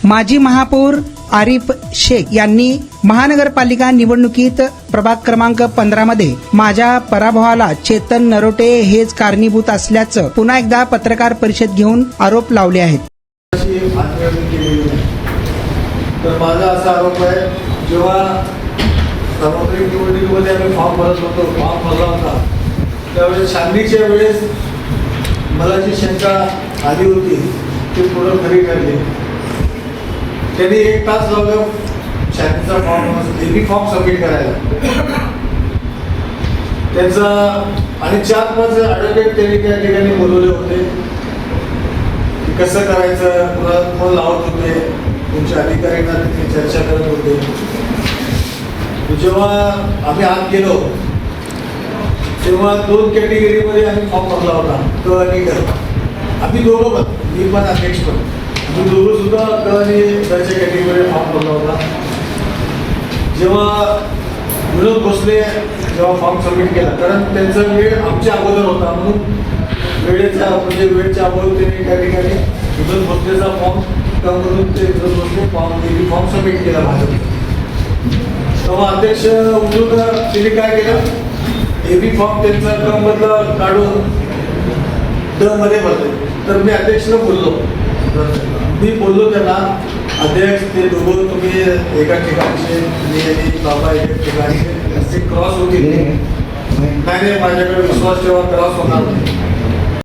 माजी महापौर आरिफ शेख यांनी महानगरपालिका निवडणुकीत प्रभाग क्रमांक 15 मध्ये माझ्या पराभवाला चेतन नरोटे हेच कारणीभूत असल्याचं पुन्हा एकदा पत्रकार परिषद घेऊन आरोप लावले आहेत. तर माझा असा आरोप आहे, जेव्हा सार्वत्रिक निवडणुकीमध्ये आम्ही फॉर्म भरत होतो, फॉर्म भरला होता त्यावेळेस छाननीच्या वेळेस मला जी शंका आली होती ती पूर्ण खरी ठरली. त्यांनी 1 तास लावलं छाननीचा फॉर्म एबी फॉर्म सबमिट करायला त्यांचा, आणि 4-5 ॲडव्होकेट त्यांनी त्या ठिकाणी बोलवले होते. कसं करायचं, कोण लावत होते, तुमच्या अधिकाऱ्यांना तिथे चर्चा करत होते. जेव्हा आम्ही आत गेलो तेव्हा 2 कॅटेगरीमध्ये आम्ही फॉर्म भरला होता, क आणि ग. आम्ही दोघं पण, मी पण अध्यक्ष पण, आम्ही दोघं सुद्धा क आणि गच्या कॅटेगरीमध्ये फॉर्म भरला होता. जेव्हा विनोद भोसले जेव्हा फॉर्म सबमिट केला, कारण त्यांचा वेळ आमच्या अगोदर होता म्हणून वेळच्या अभावी त्यांनी त्या ठिकाणी विनोद भोसलेचा फॉर्म कम करून ते विनोद भोसले फॉर्म सबमिट केला भाजप. तेव्हा अध्यक्ष उद्धव त्यांनी काय केलं, एबी फॉर्म त्यांचा कम मधला काढून ड मध्ये भरले. तर मी अध्यक्षला बोललो त्यांना, अध्यक्ष ते दोघं तुम्ही एका ठिकाणचे, मी आणि बाबा एका ठिकाणी क्रॉस होतील. नाही, माझ्याकडे विश्वास ठेवा, क्रॉस होणार नाही.